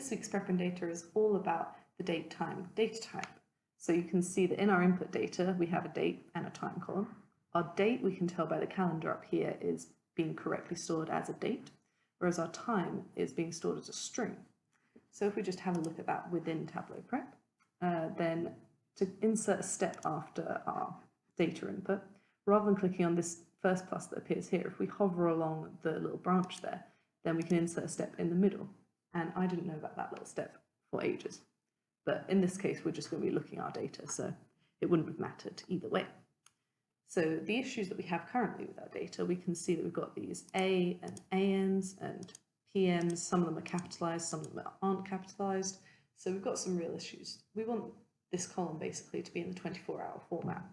This week's Preppin data is all about the date time data type. So you can see that in our input data, we have a date and a time column. Our date, we can tell by the calendar up here, is being correctly stored as a date, whereas our time is being stored as a string. So if we just have a look at that within Tableau Prep, then to insert a step after our data input, rather than clicking on this first plus that appears here, if we hover along the little branch there, then we can insert a step in the middle. And I didn't know about that little step for ages. But in this case, we're just going to be looking at our data, so it wouldn't have mattered either way. So the issues that we have currently with our data, we can see that we've got these A and ANs and PMs. Some of them are capitalized, some of them aren't capitalized. So we've got some real issues. We want this column basically to be in the 24-hour format.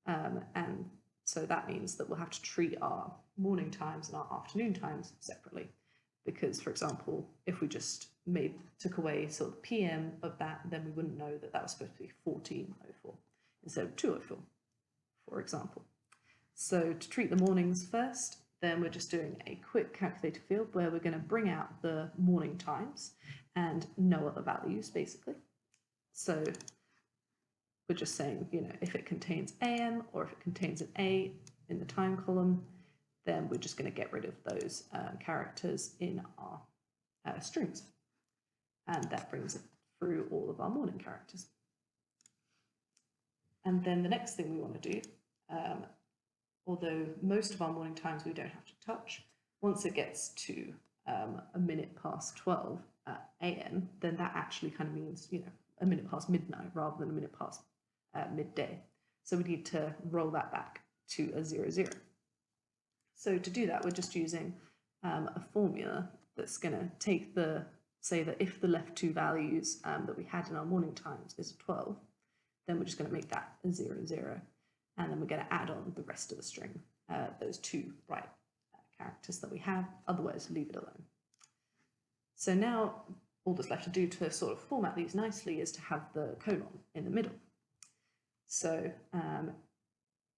And so that means that we'll have to treat our morning times and our afternoon times separately. Because, for example, if we just took away sort of PM of that, then we wouldn't know that that was supposed to be 14:04 instead of 2:04, for example. So to treat the mornings first, then we're just doing a quick calculator field where we're going to bring out the morning times and no other values, basically. So we're just saying, you know, if it contains AM or if it contains an A in the time column, then we're just going to get rid of those characters in our strings. And that brings it through all of our morning characters. And then the next thing we want to do, although most of our morning times we don't have to touch, once it gets to a minute past 12 AM, then that actually kind of means, you know, a minute past midnight rather than a minute past midday. So we need to roll that back to a 00. So to do that, we're just using a formula that's going to take say that if the left two values that we had in our morning times is 12, then we're just going to make that a 00. And then we're going to add on the rest of the string, those two right characters that we have, otherwise leave it alone. So now all that's left to do to sort of format these nicely is to have the colon in the middle. So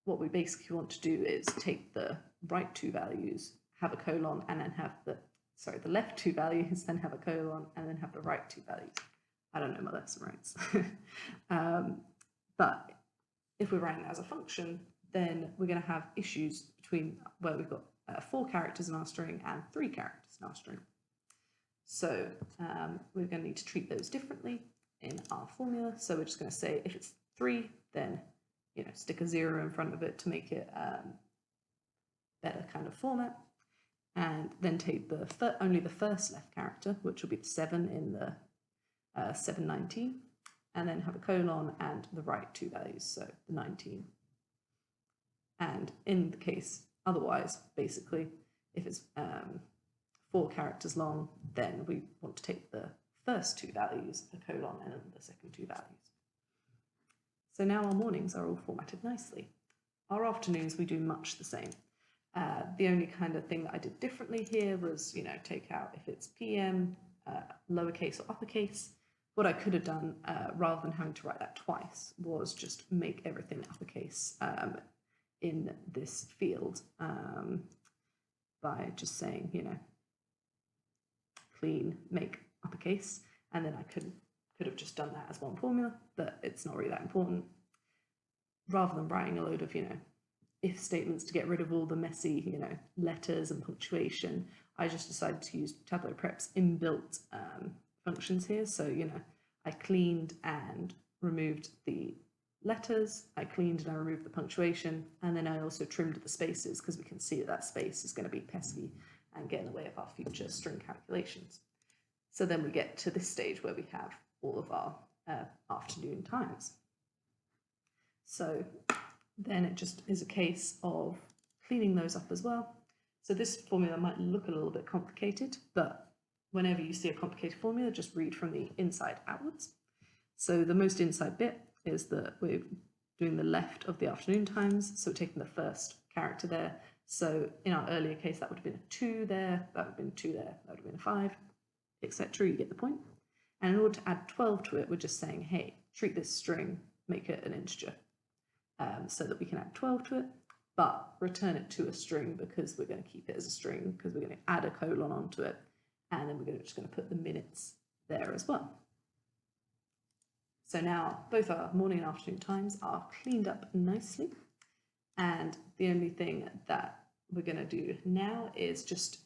what we basically want to do is take the right two values, have a colon, and then have the left two values, then have a colon, and then have the right two values. I don't know my lesson rights. But if we're writing it as a function, then we're going to have issues between where we've got 4 characters in our string and 3 characters in our string. So we're going to need to treat those differently in our formula. So we're just going to say if it's 3, then stick a 0 in front of it to make it better kind of format, and then take only the first left character, which will be the 7 in the 719, and then have a colon and the right two values, so the 19. And in the case otherwise, basically, if it's 4 characters long, then we want to take the first two values, a colon, and the second two values. So now our mornings are all formatted nicely. Our afternoons, we do much the same. The only kind of thing that I did differently here was, take out if it's PM, lowercase or uppercase. What I could have done, rather than having to write that twice, was just make everything uppercase in this field by just saying, clean, make uppercase, and then I could have just done that as one formula, but it's not really that important. Rather than writing a load of, if statements to get rid of all the messy, letters and punctuation, I just decided to use Tableau Prep's inbuilt functions here. So, I cleaned and removed the letters, I cleaned and I removed the punctuation, and then I also trimmed the spaces because we can see that space is going to be pesky and get in the way of our future string calculations. So then we get to this stage where we have all of our afternoon times. So then it just is a case of cleaning those up as well. So this formula might look a little bit complicated, but whenever you see a complicated formula, just read from the inside outwards. So the most inside bit is that we're doing the left of the afternoon times, so we're taking the first character there. So in our earlier case, that would have been a 2 there, that would have been a 2 there, that would have been a 5, etc. You get the point. And in order to add 12 to it, we're just saying, hey, treat this string, make it an integer, so that we can add 12 to it, but return it to a string because we're going to keep it as a string because we're going to add a colon onto it, and then we're just going to put the minutes there as well. So now both our morning and afternoon times are cleaned up nicely. And the only thing that we're going to do now is just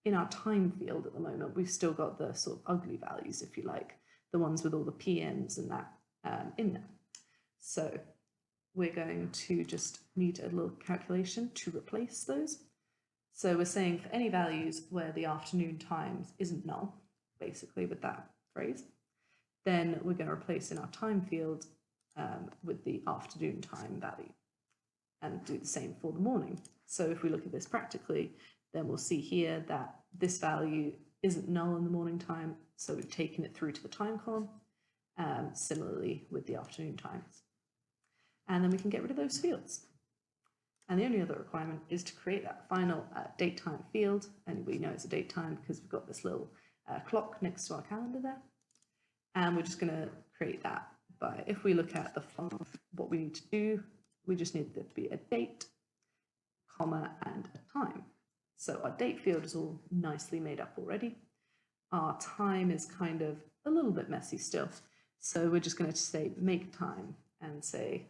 in our time field at the moment, we've still got the sort of ugly values, if you like, the ones with all the PMs and that in there. So we're going to just need a little calculation to replace those. So we're saying for any values where the afternoon times isn't null, basically with that phrase, then we're going to replace in our time field with the afternoon time value and do the same for the morning. So if we look at this practically, then we'll see here that this value isn't null in the morning time, so we've taken it through to the time column, similarly with the afternoon times. And then we can get rid of those fields. And the only other requirement is to create that final date time field, and we know it's a date time because we've got this little clock next to our calendar there. And we're just going to create that by, if we look at the font, what we need to do, we just need there to be a date, comma, and a time. So our date field is all nicely made up already. Our time is kind of a little bit messy still. So we're just going to say make time and say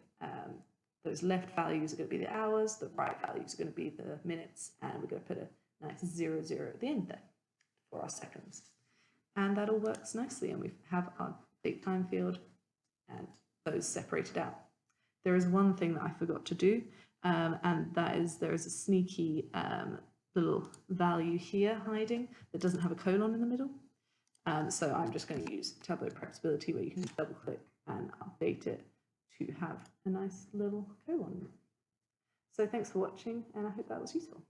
those left values are going to be the hours, the right values are going to be the minutes, and we're going to put a nice 00 at the end there for our seconds. And that all works nicely, and we have our date time field and those separated out. There is one thing that I forgot to do, and that is there is a sneaky little value here hiding that doesn't have a colon in the middle. So I'm just going to use Tableau Prep Stability, where you can double click and update it to have a nice little colon. So thanks for watching, and I hope that was useful.